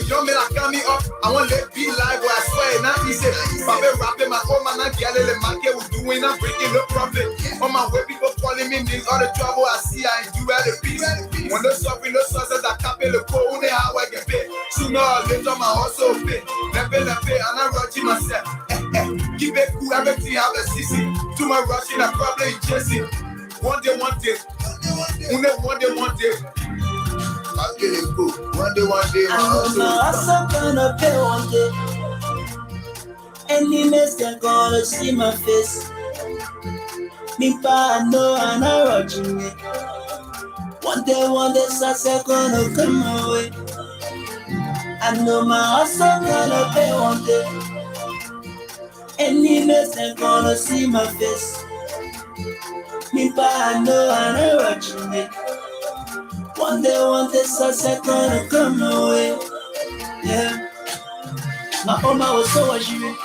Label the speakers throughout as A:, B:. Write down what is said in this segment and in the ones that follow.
A: young man, I got me up. I want to let be live where I swear. Not easy. Papa rapping my own man, I get it. The market was doing, I'm breaking no profit. On my way, people calling me names. All the trouble I see, I ain't do at the peace. When no suffering, no success, I cap it. The phone, only how I get paid. Sooner or later, my hustle pay. Never, and I'm rushing myself. Keep it cool, everything have a CC. Too much rushing, I probably chasing. One day. One day. I'll get it cool. One day,
B: my hustle gonna pay one day. Any mess they're gonna see my face. Me pa know I'm not rushing it. One day, success gonna come my way. I know my hustle gonna pay one day. Any mess they're gonna see my face. Me pa know I'm not rushing it. One day, success gonna come my way. Yeah. My mama was so ashamed.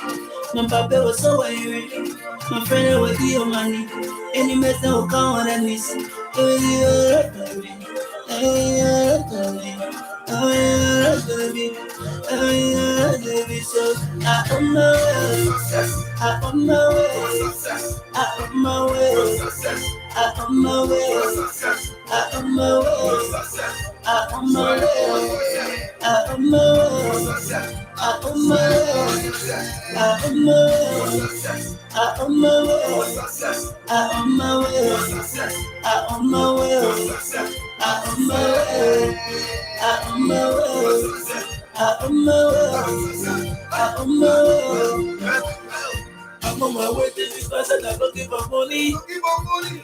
B: My papa was so angry. My friend was the money. Any mess that will come on and miss. So I'm my way. I'm my way. I'm my way. I'm my way. I'm my way. I'm my way. I'm my way. I'm on my way to this person that looking for money.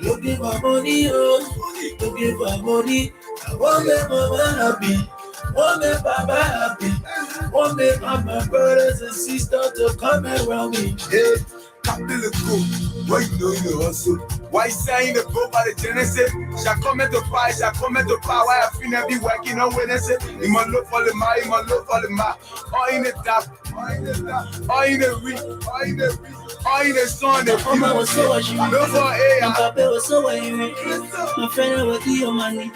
B: Looking for money, oh. Looking for money. I want make mama happy. Want make Baba happy. Want make all my brothers and sisters to come around me.
A: Yeah, Captain Cool. Why you know you hustle? Why saying the book by the Genesis? Shall come at the price, shall come at the power. I feel be working on Wednesday. In my love for the ma, in my love for the ma. All in the top, all in the week, all in the week. All in the sun, the
B: mama was so ashamed.
A: No for air.
B: My papa was so angry. My friend was the money.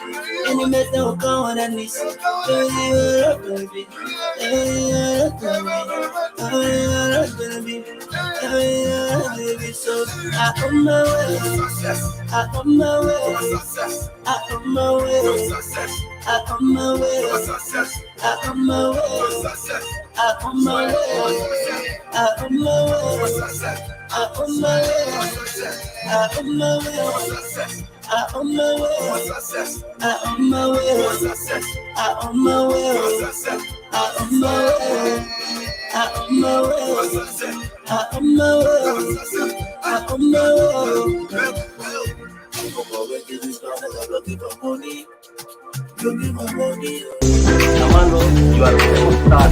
B: Any mess that will come on and miss. So I'm my way. I'm my way. I'm my way. I'm my way. I'm my way. I'm my way. I'm my way. I'm my way. I'm my way. I'm my way. I'm my way. I'm my way. I'm my way. I'm my way. I'm my way. I'm my way. Looking for money.
C: Amando, you are the star.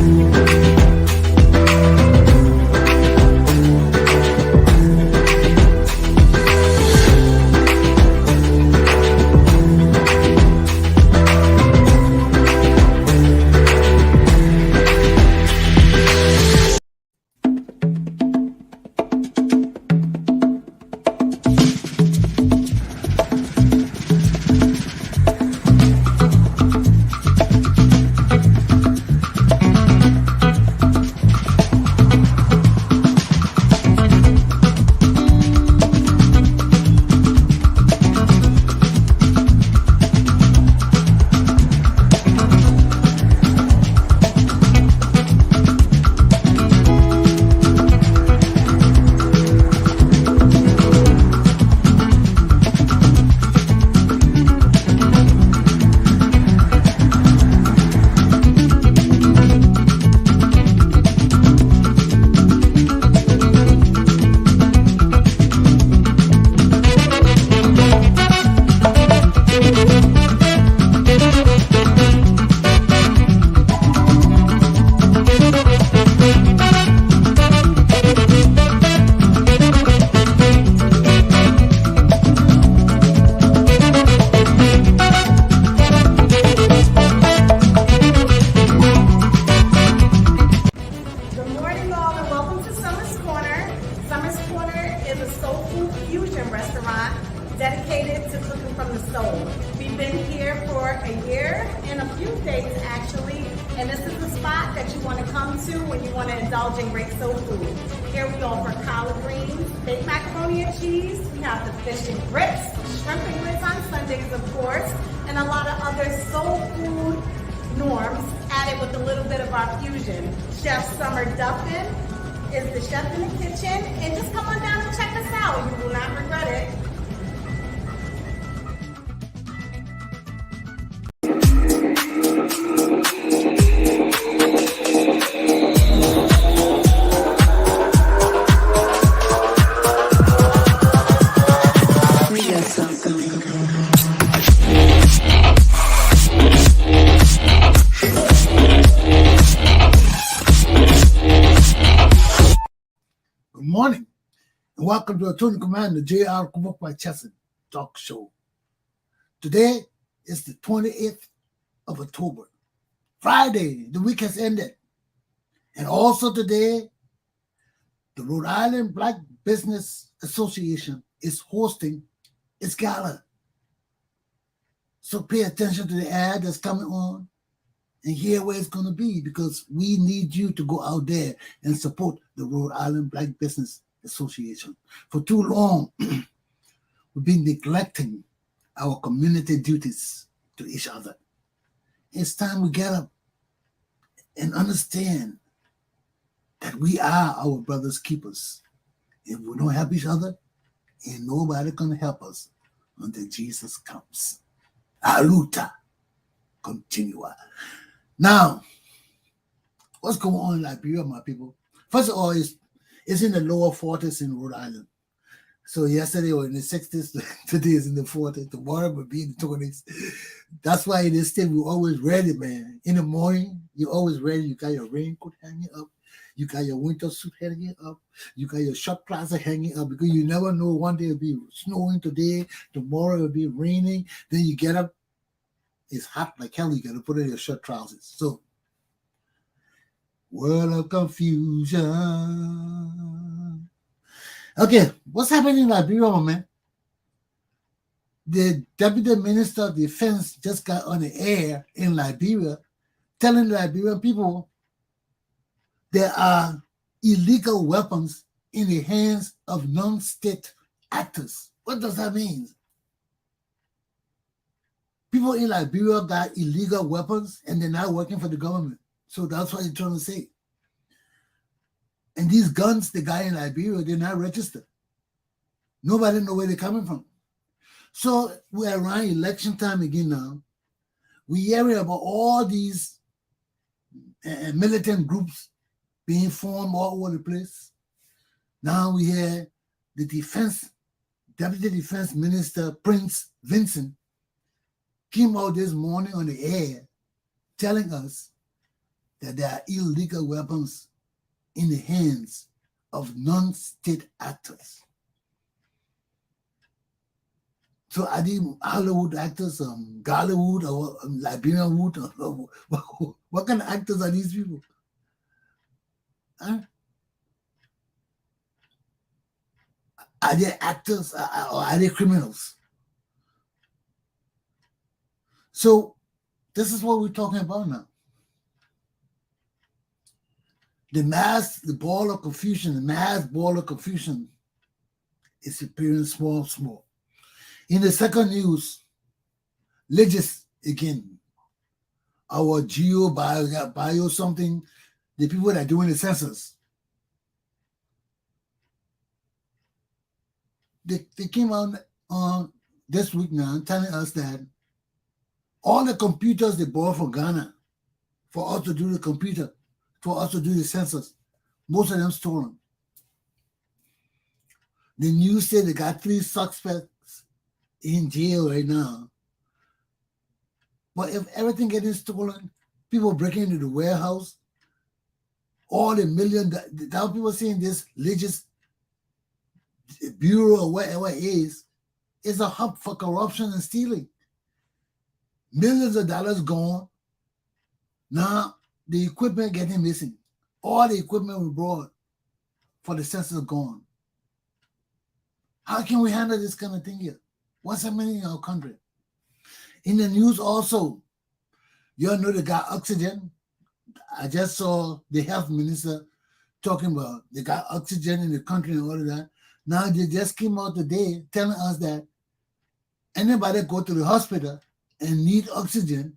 D: Sundays actually. And this is the spot that you want to come to when you want to indulge in great soul food. Here we offer collard greens, baked macaroni and cheese. We have the fish and grits, shrimp and grits on Sundays, of course, and a lot of other soul food norms added with a little bit of our fusion. Chef Summer Duffin is the chef in the kitchen, and just come on down and check us out. You will not regret it.
E: Morning, and welcome to Attorney Commander J.R. Glapohkpa Chesson talk show. Today is the 28th of October, Friday. The week has ended, and also today, the Rhode Island Black Business Association is hosting its gala. So pay attention to the ad that's coming on and hear where it's going to be, because we need you to go out there and support the Rhode Island Black Business Association. For too long, we've been neglecting our community duties to each other. It's time we get up and understand that we are our brother's keepers. If we don't help each other, ain't nobody gonna help us until Jesus comes. Aluta continua. Now, what's going on in Liberia, my people? First of all, it's in the lower 40s in Rhode Island. So yesterday was in the 60s, today is in the 40s, tomorrow will be in the 20s. That's why in this state, we're always ready, man. In the morning, you're always ready. You got your raincoat hanging up. You got your winter suit hanging up. You got your short plaza hanging up, because you never know, one day it'll be snowing today, tomorrow it'll be raining. Then you get up, it's hot like hell, you got to put in your short trousers. So, world of confusion. Okay, what's happening in Liberia, man? The Deputy Minister of Defense just got on the air in Liberia telling Liberian people there are illegal weapons in the hands of non-state actors. What does that mean? People in Liberia got illegal weapons and they're not working for the government. So that's what he's trying to say. And these guns they got in Liberia, they're not registered. Nobody knows where they're coming from. So we're around election time again now. We're hearing about all these militant groups being formed all over the place. Now we hear the Deputy Defense Minister, Prince Vincent, came out this morning on the air telling us that there are illegal weapons in the hands of non-state actors. So are they Hollywood actors, Gollywood or Liberian wood? What kind of actors are these people? Huh? Are they actors or are they criminals? So this is what we're talking about now. The mass ball of confusion is appearing small. In the second news, Legis again, our bio something, the people that are doing the census, they came out this week now telling us that all the computers they bought from Ghana for us to do the census, most of them stolen. The news said they got 3 suspects in jail right now. But if everything getting stolen, people breaking into the warehouse, all the million, now people saying this religious bureau or whatever it is a hub for corruption and stealing. Millions of dollars gone. Now the equipment getting missing. All the equipment we brought for the census gone. How can we handle this kind of thing here? What's happening in our country? In the news also, You all know they got oxygen. I just saw the health minister talking about they got oxygen in the country and all of that. Now they just came out today telling us that anybody go to the hospital and need oxygen,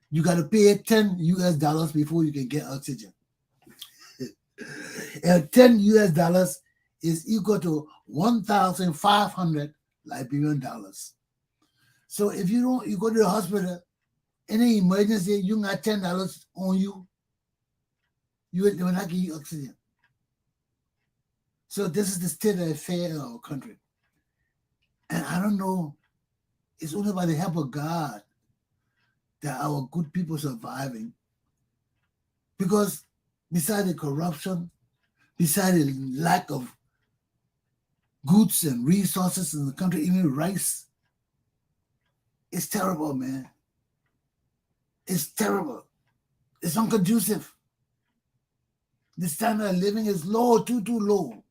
E: you got to pay $10 before you can get oxygen. And $10 is equal to 1,500 Liberian dollars. So if you go to the hospital, any emergency, you got $10 on you, they will not give you oxygen. So this is the state of affairs of our country. And I don't know, it's only by the help of God that our good people are surviving. Because besides the corruption, besides the lack of goods and resources in the country, even rice, it's terrible, man. It's terrible. It's unconducive. The standard of living is low, too low.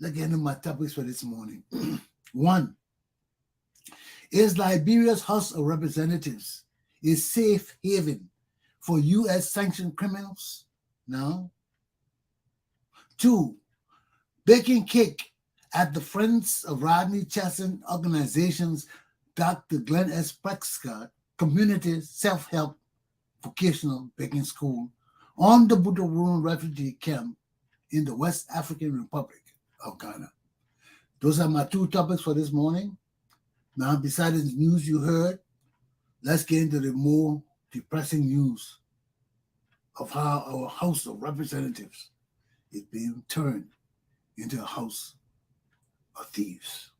E: Let's get into my topics for this morning. 1, is Liberia's House of Representatives a safe haven for U.S. sanctioned criminals? No. 2, baking cake at the Friends of Rodney Chesson organization's Dr. Glenn S. Prescod Community Self-Help Vocational Baking School on the Buduburam refugee camp in the West African Republic of Ghana. Those are my 2 topics for this morning. Now, besides the news you heard, let's get into the more depressing news of how our House of Representatives is being turned into a house of thieves.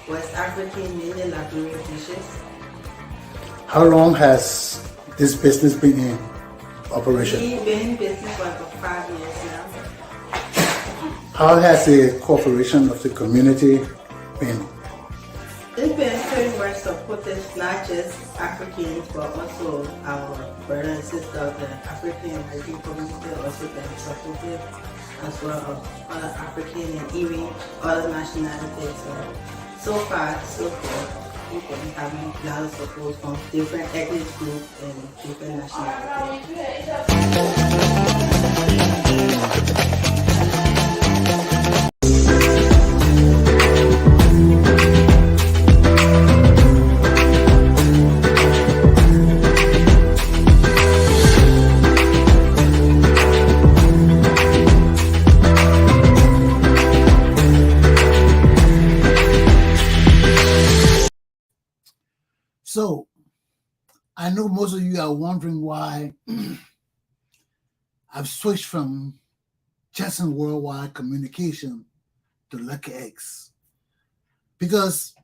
B: West African, mainly Liberia dishes.
E: How long has this business been in operation?
B: We've been in business for about 5 years now.
E: How has the cooperation of the community been?
B: It's been pretty much supportive, not just Africans, but also our brothers and sisters of the African American community also been supportive, as well as other African and even other nationalities. So far, so good. We've been having a lot of support from different ethnic groups and different nationalities.
E: So, I know most of you are wondering why I've switched from Chesson Worldwide Communication to Lucky X. Because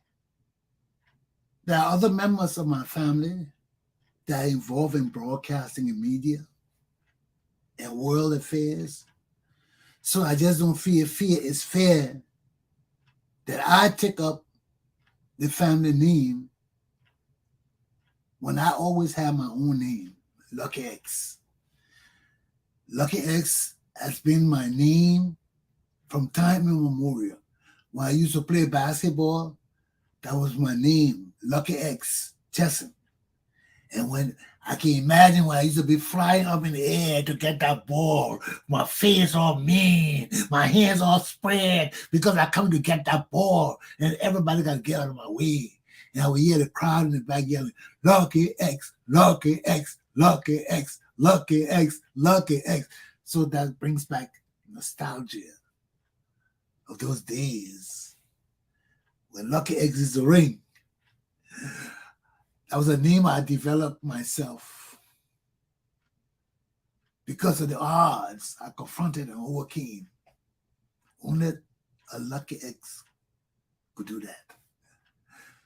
E: there are other members of my family that are involved in broadcasting and media and world affairs. So I just don't feel it's fair that I take up the family name when I always have my own name, Lucky X. Lucky X has been my name from time immemorial. when I used to play basketball, that was my name, Lucky X Chesson. And when I can imagine when I used to be flying up in the air to get that ball, my face all mean, my hands all spread because I come to get that ball, and everybody got to get out of my way. And I would hear the crowd in the back yelling, Lucky X, Lucky X, Lucky X, Lucky X, Lucky X. So that brings back nostalgia of those days when Lucky X is the ring. That was a name I developed myself because of the odds I confronted and overcame. Only a Lucky X could do that.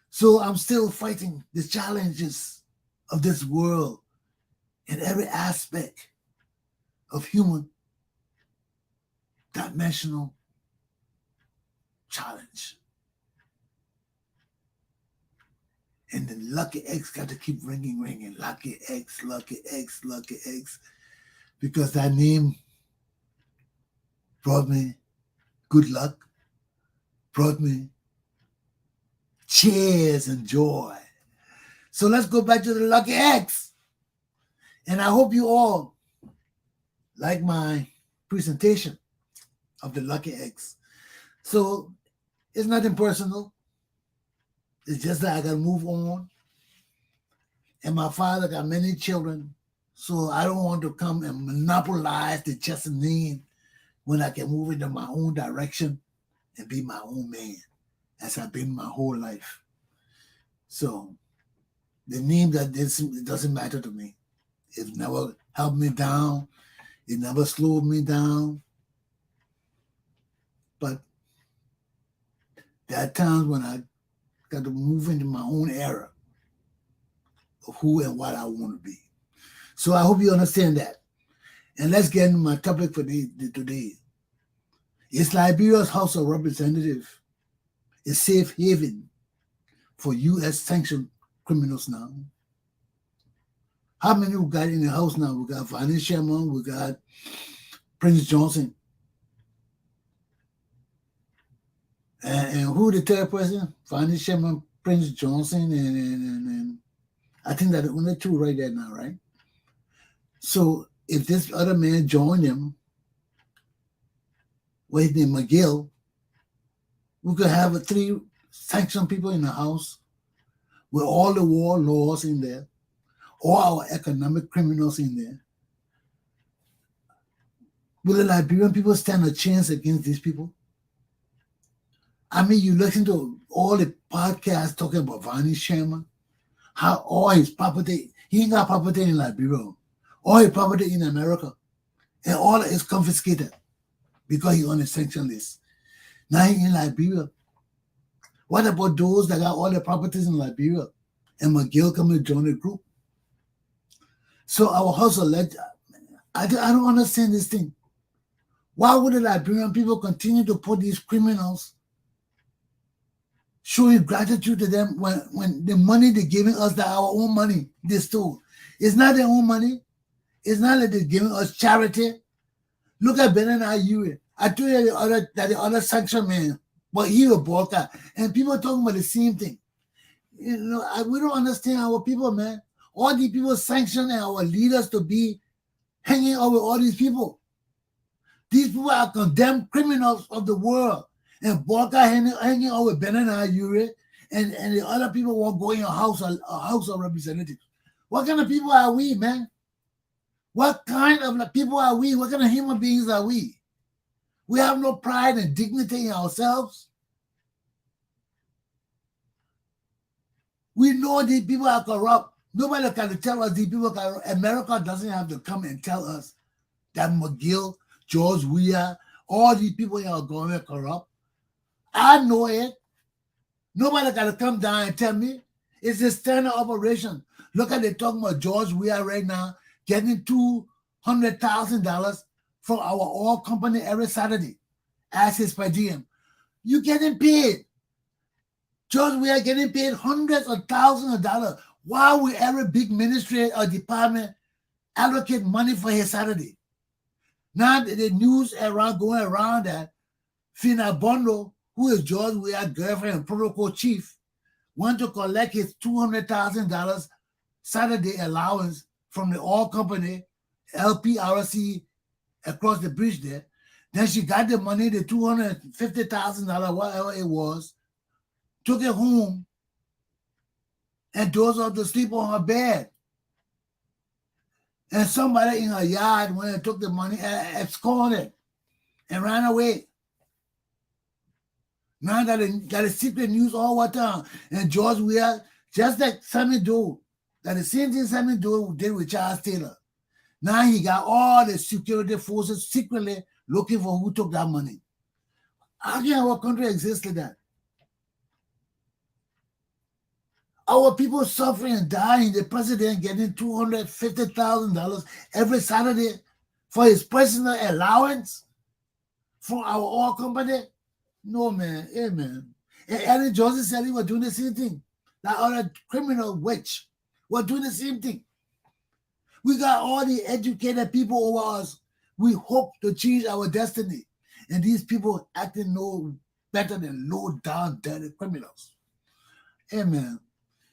E: So I'm still fighting the challenges of this world in every aspect of human dimensional challenge. And the Lucky X got to keep ringing. Lucky X, Lucky X, Lucky X. Because that name brought me good luck, brought me cheers and joy. So let's go back to the Lucky X. And I hope you all like my presentation of the Lucky X. So it's nothing personal. It's just that I got to move on. And my father got many children, so I don't want to come and monopolize the Chesson name when I can move into my own direction and be my own man, as I've been my whole life. So the name that this, it doesn't matter to me. It never helped me down. It never slowed me down. But there are times when I got to move into my own era of who and what I want to be. So I hope you understand that. And let's get into my topic for today. Is Liberia's House of Representatives a safe haven for U.S. sanctioned criminals now? How many we got in the House now? We got Rodney Sherman, we got Prince Johnson. And who the third person? Rodney Sherman, Prince Johnson, and I think that the only two right there now, right? So if this other man joined him, what's his name, McGill, we could have 3 sanctioned people in the House with all the war laws in there, all our economic criminals in there. Will the Liberian people stand a chance against these people? I mean, you listen to all the podcasts talking about Rodney Sherman, how all his property, he ain't got property in Liberia, all his property in America, and all is confiscated because he's on the sanction list. Now he's in Liberia. What about those that got all the properties in Liberia and McGill come and join the group? So our House of I don't understand this thing. Why would the Liberian people continue to put these criminals, showing gratitude to them when the money they're giving us, that our own money they stole? It's not their own money. It's not like they're giving us charity. Look at Benin Ayure. I told you the other sanction man, but he was Boca. And people talking about the same thing. You know, we don't understand our people, man. All these people sanction our leaders to be hanging out with all these people. These people are condemned criminals of the world. And Boca hanging out with Benin Ayure, and the other people won't go in a House of Representatives. What kind of people are we, man? What kind of people are we? What kind of human beings are we? We have no pride and dignity in ourselves. We know these people are corrupt. Nobody can tell us these people are corrupt. America doesn't have to come and tell us that McGill, George Weah, all these people in our government are corrupt. I know it. Nobody got to come down and tell me. It's a standard operation. Look at they talking about George Weah right now getting $200,000 from our oil company every Saturday as his per diem. You getting paid. George Weah getting paid hundreds of thousands of dollars. Why would every big ministry or department allocate money for his Saturday? Now the news going around that Fina Bondo, who is George Weah's girlfriend and protocol chief, went to collect his $200,000 Saturday allowance from the oil company, LPRC, across the bridge there. Then she got the money, the $250,000, whatever it was, took it home, and dozed off to sleep on her bed. And somebody in her yard went and took the money and absconded and ran away. Now that is secret news all the time. And George Weah, just like Sammy Doe, that the same thing Sammy Doe did with Charles Taylor. Now he got all the security forces secretly looking for who took that money. How can our country exist like that? Our people suffering and dying, the president getting $250,000 every Saturday for his personal allowance from our oil company? No, man. Hey, man. And Ellen Johnson said he was doing the same thing. That other criminal witch was doing the same thing. We got all the educated people over us. We hope to change our destiny. And these people acting no better than low down, dirty criminals. Hey, man.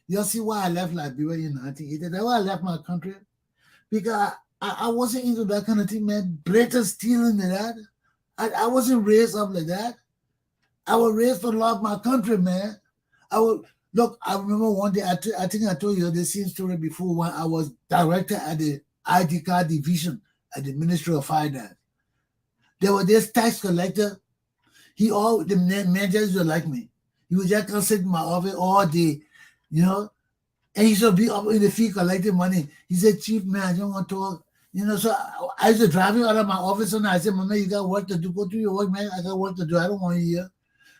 E: You see why I left Liberia in 1980? That's why I left my country. Because I wasn't into that kind of thing, man. Blatant stealing and that. I wasn't raised up like that. I was raised to love my country, man. I remember one day, I think I told you the same story before when I was director at the ID card division at the Ministry of Finance. There was this tax collector. The managers were like me. He would just come sit in my office all day, you know, and he should be up in the field collecting money. He said, "Chief, man, I don't want to talk." You know, so I used to drive him out of my office and I said, "Mama, you got work to do. Go do your work, man. I got work to do. I don't want you here."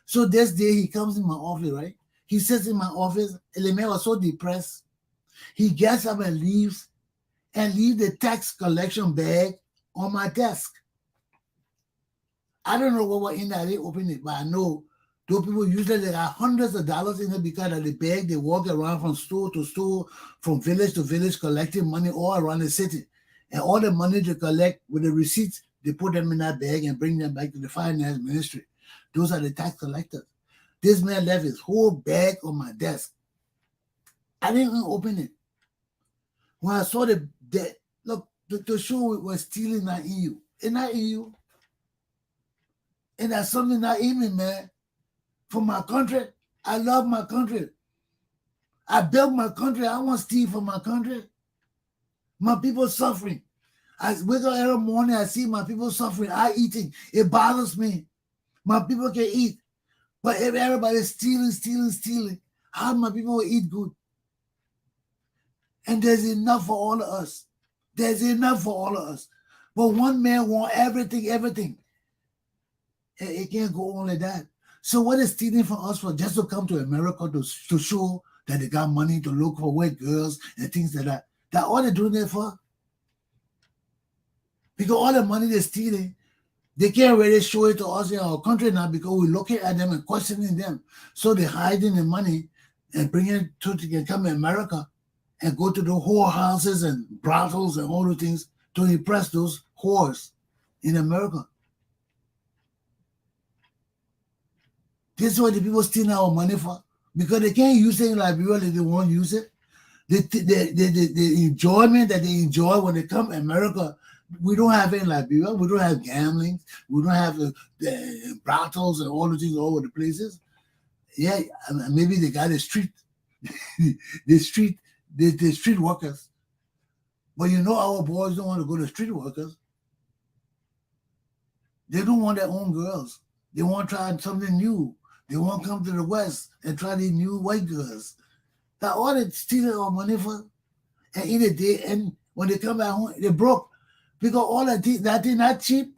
E: So this day he comes in my office, right? He sits in my office, and the man was so depressed. He gets up and leaves the tax collection bag on my desk. I don't know what was in there. I didn't open it, but I know those people usually they got hundreds of dollars in it because of the bag. They walk around from store to store, from village to village, collecting money all around the city. And all the money they collect with the receipts, they put them in that bag and bring them back to the finance ministry. Those are the tax collectors. This man left his whole bag on my desk. I didn't even open it. When I saw look, to show it was stealing not in you. It's not in you. And that's something not in me, man. For my country, I love my country. I built my country. I want to steal from my country. My people suffering. I wake up every morning, I see my people suffering. I eating. It bothers me. My people can eat. But if everybody's stealing, how my people will eat good? And there's enough for all of us. There's enough for all of us. But one man wants everything. It can't go on like that. So what is stealing from us for? Just to come to America to show that they got money to look for white girls and things like that. That's all they're doing it for. Because all the money they're stealing, they can't really show it to us in our country now because we're looking at them and questioning them. So they're hiding the money and bringing it to they can come to America and go to the whorehouses and brothels and all the things to impress those whores in America. This is what the people steal our money for. Because they can't use it in Liberia, they won't use it. The enjoyment that they enjoy when they come to America, we don't have it in Liberia. We don't have gambling. We don't have the brothels and all the things all over the places. Yeah, maybe they got the street workers. But you know our boys don't want to go to street workers. They don't want their own girls. They want to try something new. They want to come to the West and try these new white girls. That's all they're stealing our money for. And in the day, and when they come back home, they're broke. Because all that thing not cheap.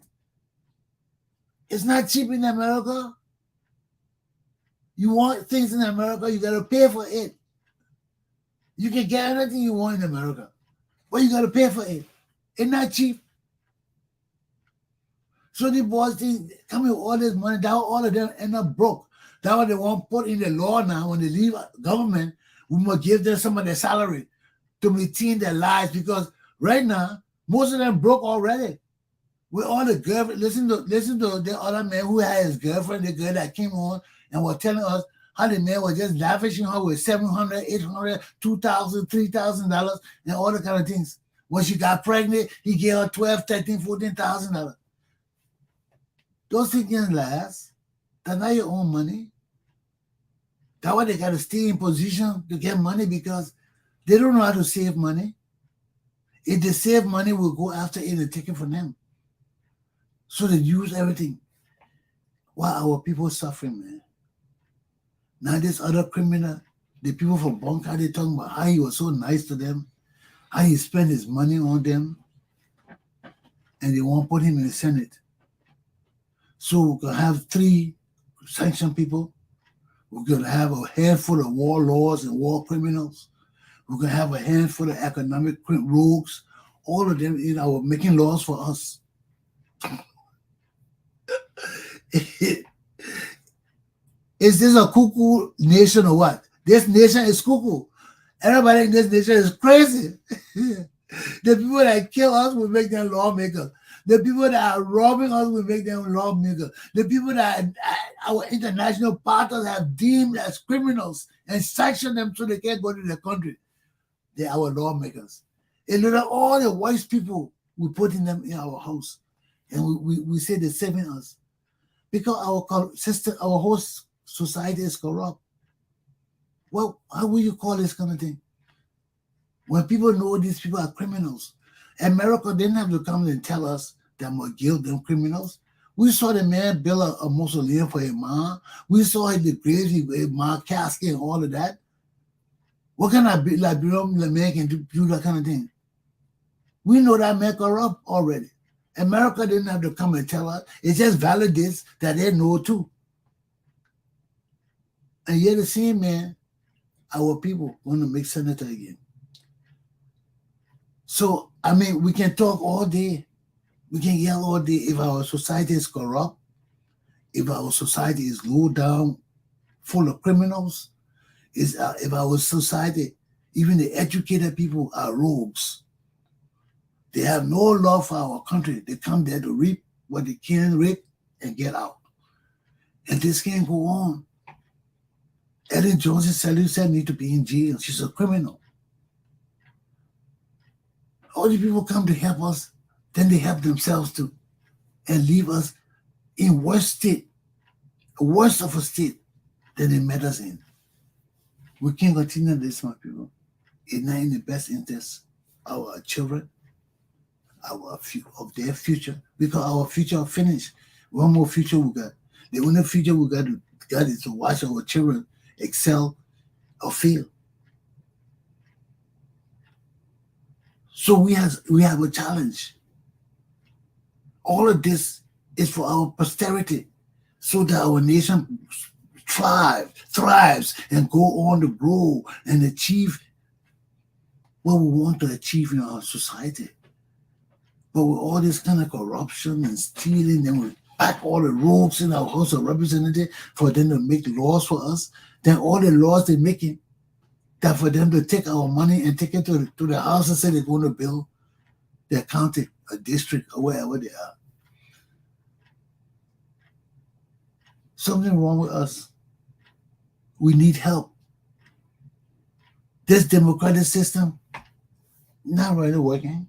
E: It's not cheap in America. You want things in America, you got to pay for it. You can get anything you want in America, but you got to pay for it. It's not cheap. So the boys think coming with all this money, that all of them end up broke. That's what they want to put in the law now. When they leave government, we must give them some of their salary to maintain their lives because right now, most of them broke already. with all the girlfriend. Listen to the other man who had his girlfriend, the girl that came on and was telling us how the man was just lavishing her with $700, $800, $2,000, $3,000 and all the kind of things. When she got pregnant, he gave her $12,000, $13,000, $14,000. Those things can last. That's not your own money. That's why they got to stay in position to get money, because they don't know how to save money. If they save money, we'll go after it and take it from them. So they use everything. While our people suffering, man. Now this other criminal, the people from Bunker, they talking about how he was so nice to them, how he spent his money on them, and they won't put him in the Senate. So we can have 3 sanctioned people. We're going to have a handful of war lords and war criminals. We're going to have a handful of economic rogues. All of them are making laws for us. Is this a cuckoo nation or what? This nation is cuckoo. Everybody in this nation is crazy. The people that kill us will make them lawmakers. The people that are robbing us will make them lawmakers. The people that our international partners have deemed as criminals and sanctioned them so they can't go to their country, they are our lawmakers. And look at all the white people, we put in them in our house. And we say they're saving us. Because our system, our whole society is corrupt. Well, how will you call this kind of thing? When people know these people are criminals. America didn't have to come and tell us that we're guilty them criminals. We saw the man build a mausoleum for his mom. We saw the grave, his mom casket and all of that. What kind of Liberian man can do that kind of thing? We know that man corrupt already. America didn't have to come and tell us. It just validates that they know too. And yet the same man, our people want to make senator again. So, I mean, we can talk all day. We can yell all day. If our society is corrupt, if our society is low down, full of criminals, if our society, even the educated people are rogues. They have no love for our country. They come there to reap what they can reap and get out. And this can't go on. Ellen Jones said need to be in jail. She's a criminal. All the people come to help us, then they help themselves too, and leave us in worse of a state than they met us in. We can't continue this, my people. It's not in the best interest of our children, of their future, because our future is finished. One more future we got. The only future we got is to watch our children excel or fail. So we have a challenge. All of this is for our posterity, so that our nation thrives, and go on to grow and achieve what we want to achieve in our society. But with all this kind of corruption and stealing, then we back all the rogues in our House of Representatives for them to make laws for us. Then all the laws they're making, that for them to take our money and take it to the house and say they're going to build their county, a district, or wherever they are. Something wrong with us. We need help. This democratic system not really working.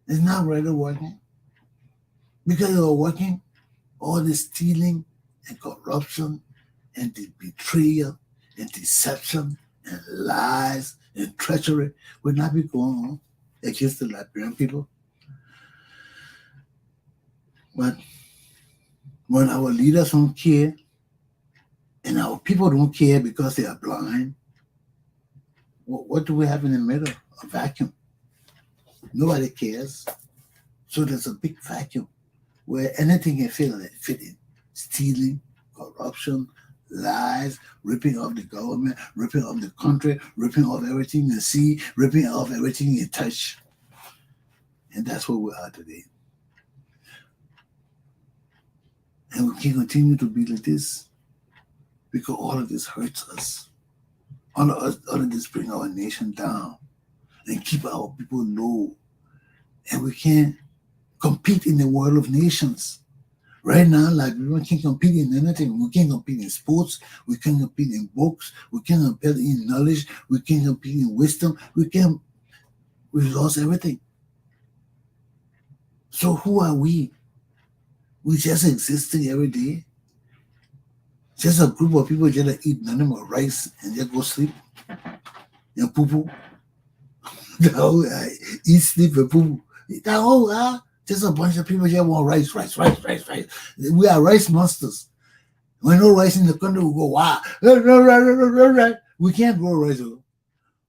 E: It's not really working. Because it was working, all the stealing and corruption and the betrayal and deception and lies and treachery would not be going on against the Liberian people. But when our leaders don't care and our people don't care because they are blind, what do we have in the middle? A vacuum. Nobody cares. So there's a big vacuum where anything can fit in. Stealing, corruption, lies, ripping off the government, ripping off the country, ripping off everything you see, ripping off everything you touch. And that's where we are today. And we can continue to be like this because all of this hurts us. All of this bring our nation down and keep our people low. And we can't compete in the world of nations. Right now, like we can't compete in anything. We can't compete in sports. We can't compete in books. We can't compete in knowledge. We can't compete in wisdom. We've lost everything. So who are we? We just existing every day. Just a group of people just eat nothing but rice and just go sleep. And poo-poo. Eat, sleep, and poo-poo. Just a bunch of people just want rice. We are rice monsters. When no rice in the country, we go, wow. We can't grow rice.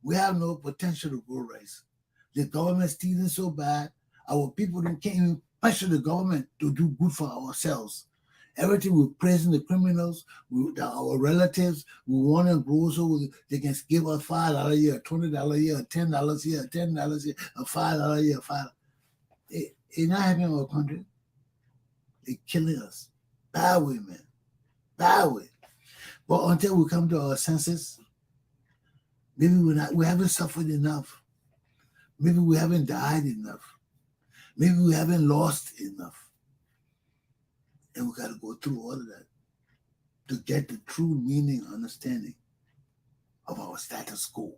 E: We have no potential to grow rice. The government stealing so bad. Our people can't even pressure the government to do good for ourselves. Everything we're praising the criminals, our relatives, we want to grow so they can give us $5 a year, $20 a year, $10 a year, $10 a year, $5 a year, $5. It's not happening in our country. They're killing us. Bad way, man. Bad way. But until we come to our senses, maybe we haven't suffered enough. Maybe we haven't died enough. Maybe we haven't lost enough. And we got to go through all of that to get the true meaning, understanding of our status quo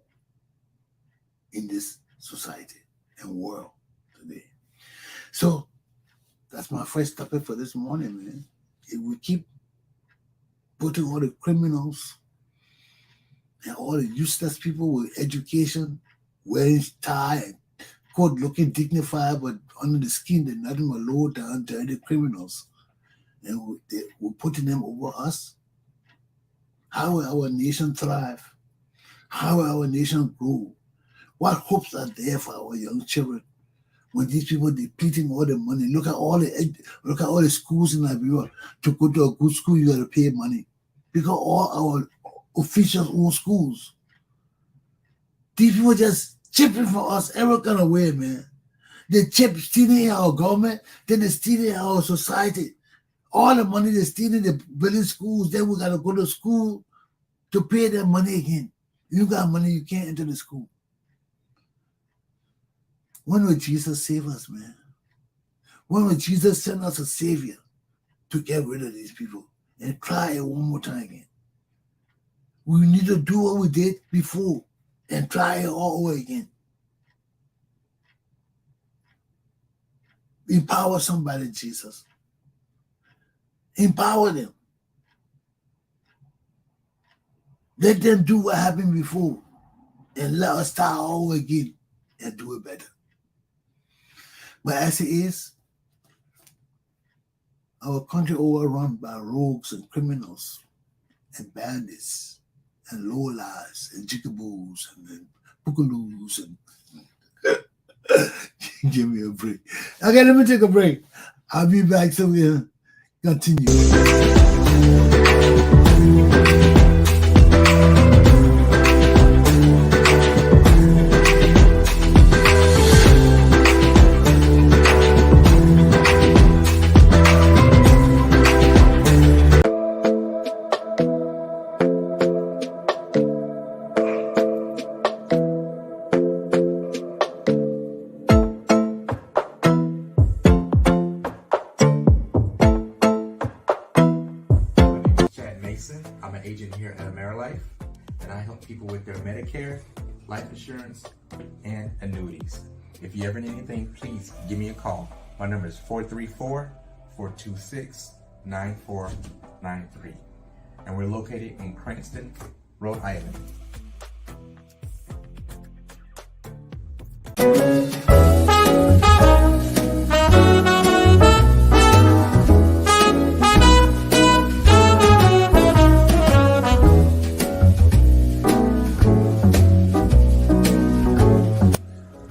E: in this society and world today. So that's my first topic for this morning, man. If we keep putting all the criminals and all the useless people with education, wearing tie and coat looking dignified, but under the skin they're nothing but low down dirty criminals. And we're putting them over us. How will our nation thrive? How will our nation grow? What hopes are there for our young children when these people are depleting all the money? Look at all the schools in Liberia. To go to a good school, you got to pay money because all our officials own schools. These people just chipping for us every kind of way, man. They stealing our government, then they're stealing our society. All the money they're stealing, they're building schools. Then we got to go to school to pay their money again. You got money, you can't enter the school. When will Jesus save us, man? When will Jesus send us a savior to get rid of these people and try it one more time again? We need to do what we did before and try it all over again. Empower somebody, Jesus. Empower them. Let them do what happened before and let us start all over again and do it better. But as it is, our country overrun by rogues and criminals and bandits and lowlives and jigaboos and bookaloos and give me a break. Okay, let me take a break. I'll be back so we'll continue.
F: I'm an agent here at AmeriLife, and I help people with their Medicare, life insurance, and annuities. If you ever need anything, please give me a call. My number is 434-426-9493. And we're located in Cranston, Rhode Island.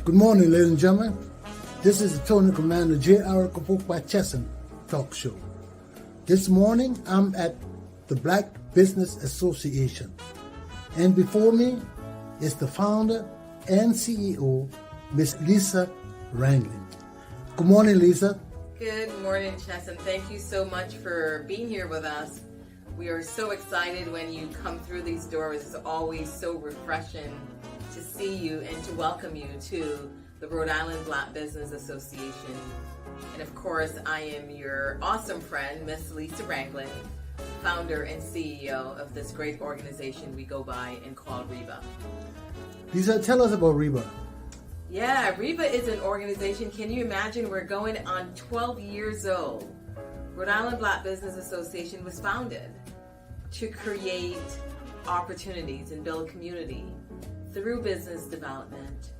E: Good morning, ladies and gentlemen. This is the Tony Commander Glapohkpa Chesson talk show. This morning, I'm at the Black Business Association. And before me is the founder and CEO, Miss Lisa Ranglin. Good morning, Lisa.
G: Good morning, Chesson. Thank you so much for being here with us. We are so excited when you come through these doors. It's always so refreshing to see you and to welcome you to the Rhode Island Black Business Association And of course, I am your awesome friend, Miss Lisa Ranglin, founder and CEO of this great organization we go by and call REBA.
E: Lisa, tell us about REBA.
G: Yeah, REBA is an organization. Can you imagine? We're going on 12 years old. Rhode Island Black Business Association was founded to create opportunities and build community through business development.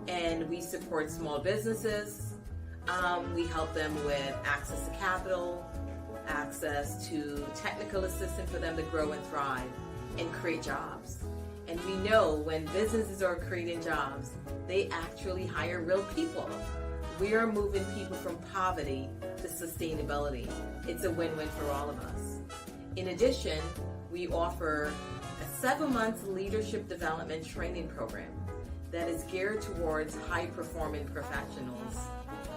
G: And we support small businesses. We help them with access to capital, access to technical assistance for them to grow and thrive and create jobs. And we know when businesses are creating jobs, they actually hire real people. We are moving people from poverty to sustainability. It's a win-win for all of us. In addition, we offer a 7-month leadership development training program that is geared towards high-performing professionals.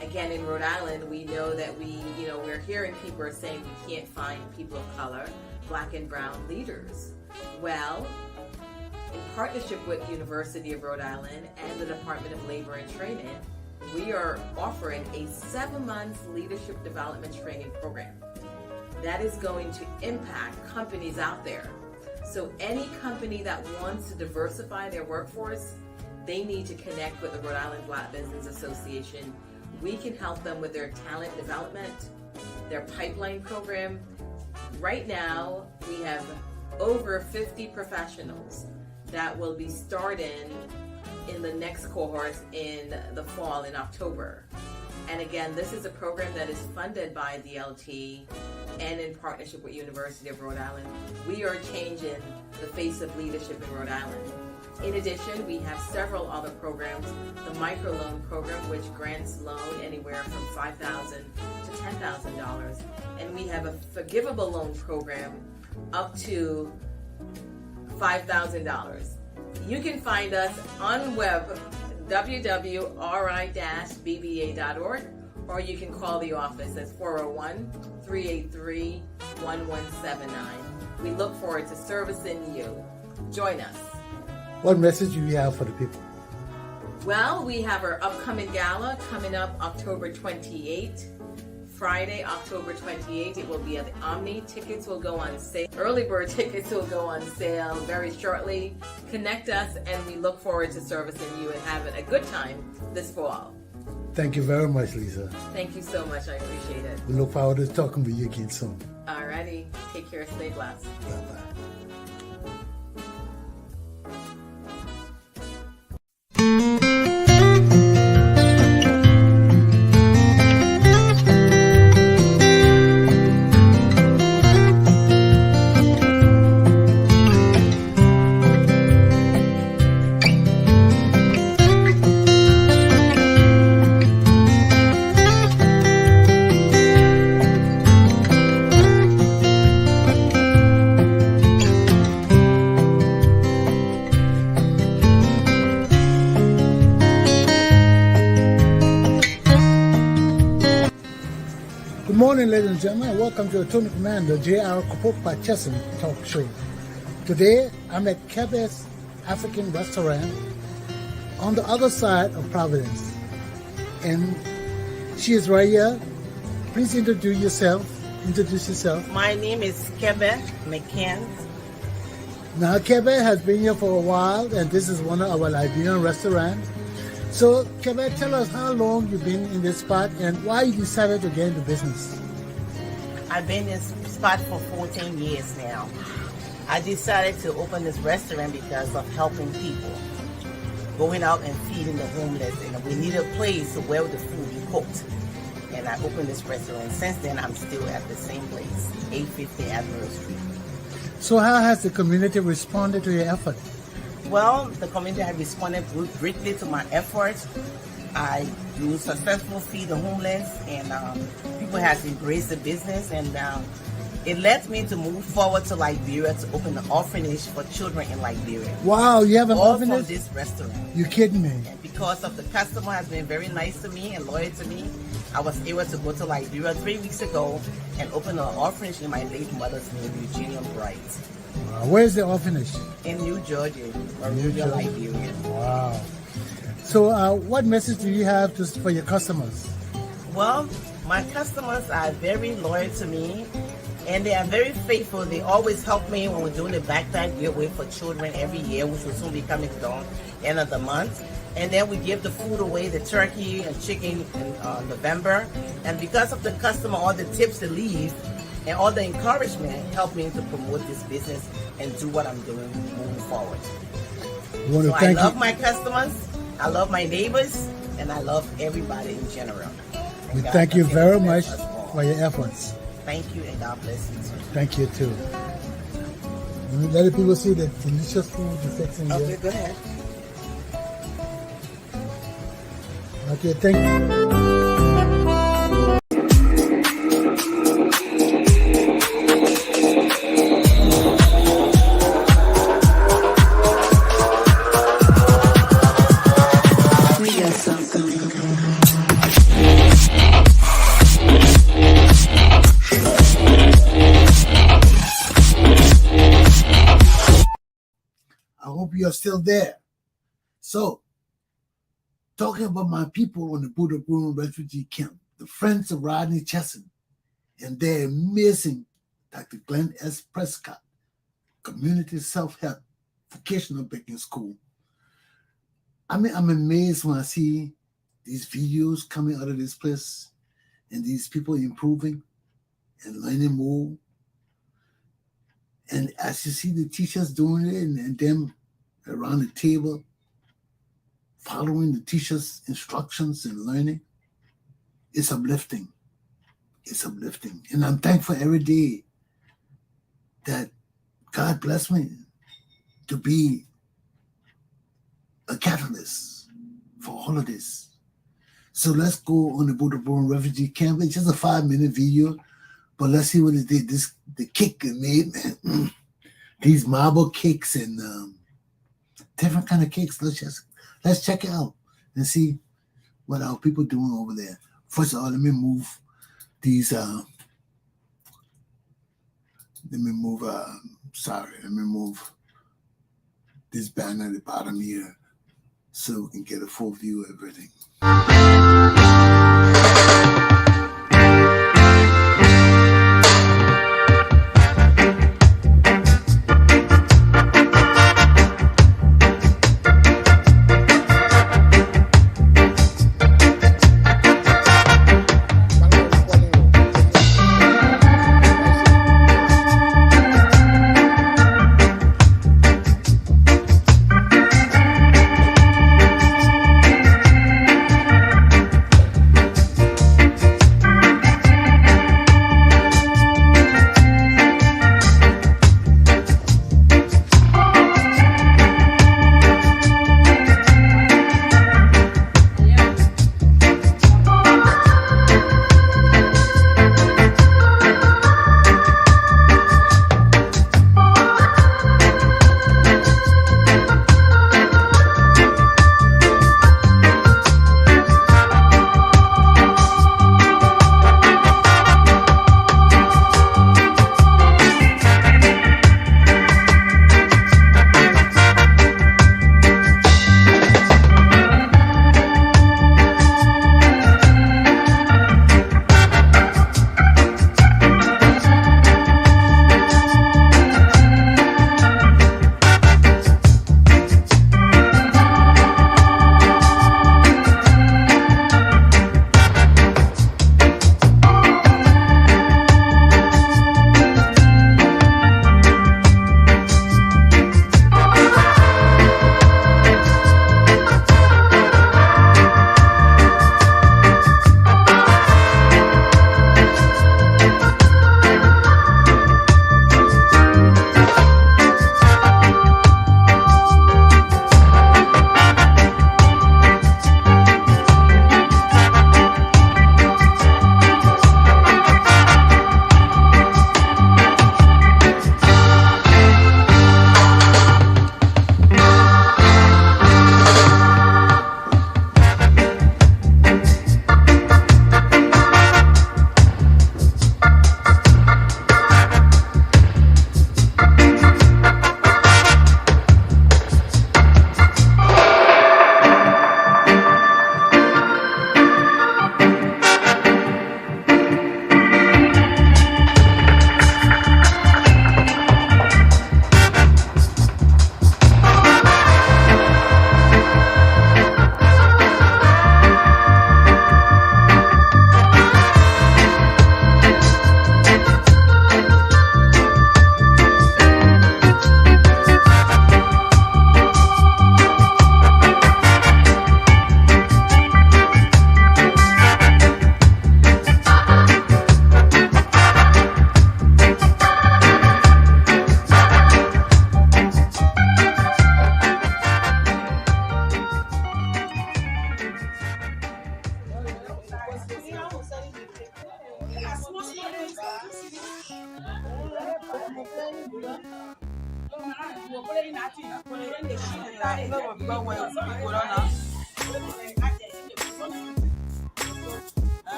G: Again, in Rhode Island, we know that we're hearing people are saying we can't find people of color, black and brown leaders. Well, in partnership with University of Rhode Island and the Department of Labor and Training, we are offering a 7-month leadership development training program that is going to impact companies out there. So any company that wants to diversify their workforce, they need to connect with the Rhode Island Black Business Association. We can help them with their talent development, their pipeline program. Right now, we have over 50 professionals that will be starting in the next cohort in the fall, in October. And again, this is a program that is funded by DLT and in partnership with University of Rhode Island. We are changing the face of leadership in Rhode Island. In addition, we have several other programs. The microloan program, which grants loan anywhere from $5,000 to $10,000. And we have a forgivable loan program up to $5,000. You can find us on web, www.ri-bba.org, or you can call the office at 401-383-1179. We look forward to servicing you. Join us.
E: What message do you have for the people?
G: Well, we have our upcoming gala coming up October 28th. Friday, October 28th, it will be at the Omni. Tickets will go on sale. Early bird tickets will go on sale very shortly. Connect us, and we look forward to servicing you and having a good time this fall.
E: Thank you very much, Lisa.
G: Thank you so much. I appreciate it.
E: We look forward to talking with you again soon.
G: Alrighty. Take care. Stay blessed.
E: Bye-bye. Good morning, ladies and gentlemen, and welcome to Attorney Commander J.R. Glapohkpa Chesson talk show. Today, I'm at Kebe's African restaurant on the other side of Providence. And she is right here. Please introduce yourself.
H: My name is Kebe McCann.
E: Now, Kebe has been here for a while, and this is one of our Liberian restaurants. So, Kebe, tell us how long you've been in this spot and why you decided to get into business.
H: I've been in this spot for 14 years now. I decided to open this restaurant because of helping people, going out and feeding the homeless, and we need a place where the food be cooked. And I opened this restaurant. Since then, I'm still at the same place, 850 Admiral Street.
E: So how has the community responded to your effort?
H: Well, the community has responded greatly to my efforts. I do successful feed the homeless, and people have embraced the business, and it led me to move forward to Liberia to open an orphanage for children in Liberia.
E: Wow, you have an
H: All
E: orphanage?
H: from this restaurant.
E: You're kidding me.
H: And because of the customer has been very nice to me and loyal to me, I was able to go to Liberia 3 weeks ago and open an orphanage in my late mother's name, Eugenia Bright.
E: Wow. Where is the orphanage?
H: In New Georgia,
E: New Georgia.
H: Liberia.
E: Wow. So what message do you have for your customers?
H: Well, my customers are very loyal to me, and they are very faithful. They always help me when we're doing the backpack giveaway for children every year, which will soon be coming down end of the month. And then we give the food away, the turkey and chicken in November. And because of the customer, all the tips they leave and all the encouragement help me to promote this business and do what I'm doing moving forward. So I love my customers, I love my neighbors, and I love everybody in general.
E: We thank you very much for your efforts.
H: Thank you, and God bless you too.
E: Thank you too. Let the people see the delicious food you're fixing here.
H: Okay, go ahead.
E: Okay, thank you. I hope you're still there. So, talking about my people on the Buduburam refugee camp, the friends of Rodney Chesson, and their amazing Dr. Glenn S. Prescod, Community Self-Help Vocational Baking School. I mean, I'm amazed when I see these videos coming out of this place and these people improving and learning more. And as you see the teachers doing it and them around the table, following the teacher's instructions and learning, it's uplifting. It's uplifting. And I'm thankful every day that God bless me to be a catalyst for all of this. So let's go on the Buduburam refugee camp. It's just a 5-minute video, but let's see what it did. The cake it made, man. These marble cakes and different kind of cakes. Let's check it out and see what our people doing over there. First of all, let me move these. Let me move this banner at the bottom here so we can get a full view of everything.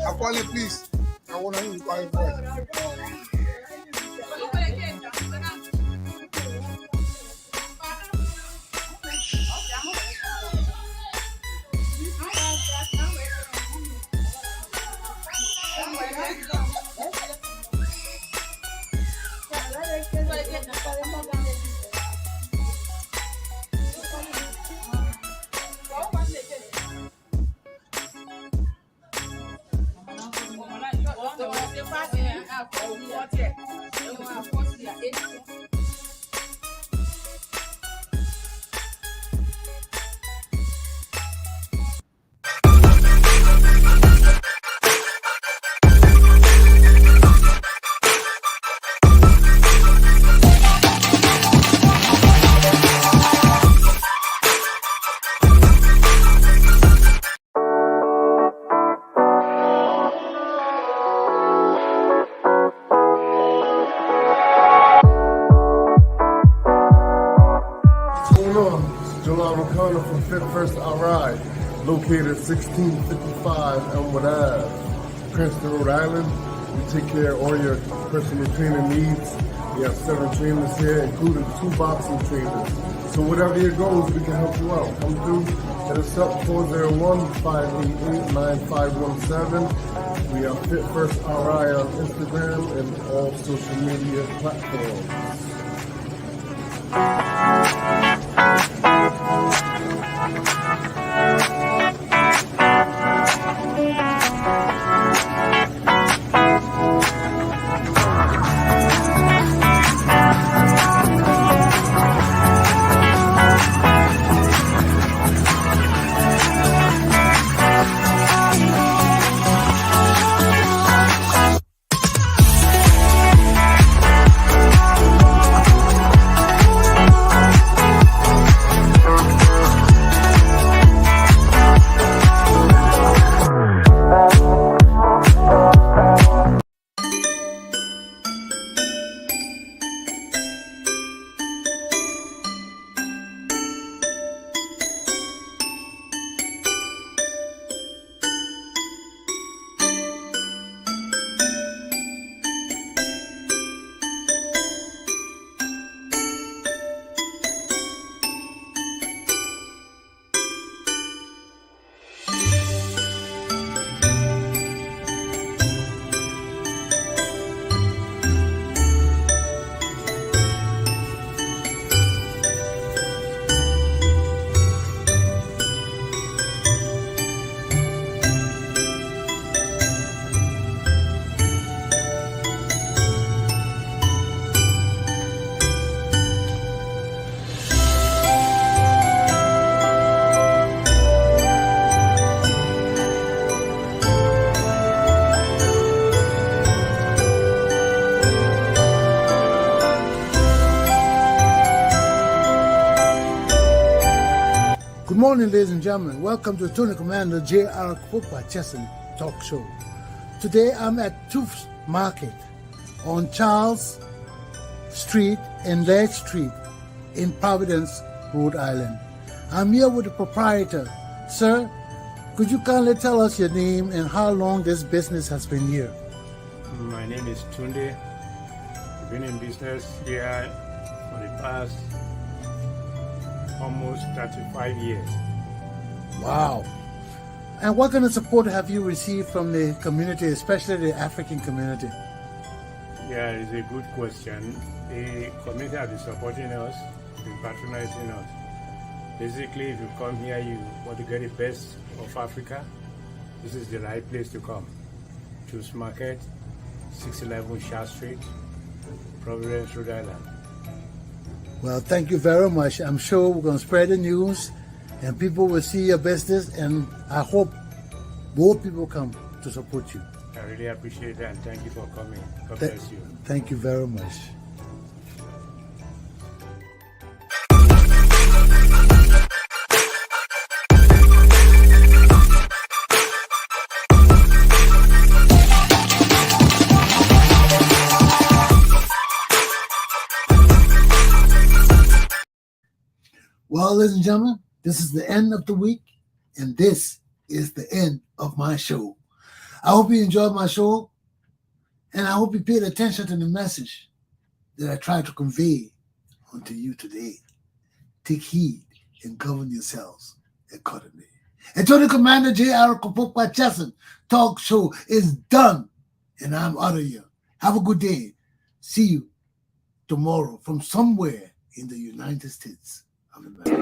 A: I'm calling, please. I want to inquire first.
I: From Fit First RI, located 1655 Elmwood Ave, Princeton, Rhode Island. We take care of all your personal training needs. We have 7 trainers here, including 2 boxing trainers. So whatever your goals, we can help you out. Come through, hit us up 401-588-9517. We are Fit First RI on Instagram and all social media platforms.
E: Good morning, ladies and gentlemen. Welcome to Tony Commander J.R. Glapohkpa Chesson talk show. Today I'm at Tufts Market on Charles Street and Ledge Street in Providence, Rhode Island. I'm here with the proprietor. Sir, could you kindly tell us your name and how long this business has been here?
J: My name is Tunde. I've been in business here for the past almost 35 years.
E: Wow. And what kind of support have you received from the community, especially the African community?
J: Yeah, it's a good question. The community have been supporting us, been patronizing us. Basically, if you come here, you want to get the best of Africa, this is the right place to come. Choose Market, 611 Shah Street, Providence, Rhode Island.
E: Well, thank you very much. I'm sure we're going to spread the news and people will see your business, and I hope more people come to support you.
J: I really appreciate that, and thank you for coming. God bless you.
E: Thank you very much. Well, ladies and gentlemen, this is the end of the week, and this is the end of my show. I hope you enjoyed my show, and I hope you paid attention to the message that I tried to convey unto you today. Take heed and govern yourselves accordingly. Attorney Commander J.R. Glapohkpa Chesson talk show is done, and I'm out of here. Have a good day. See you tomorrow from somewhere in the United States of America.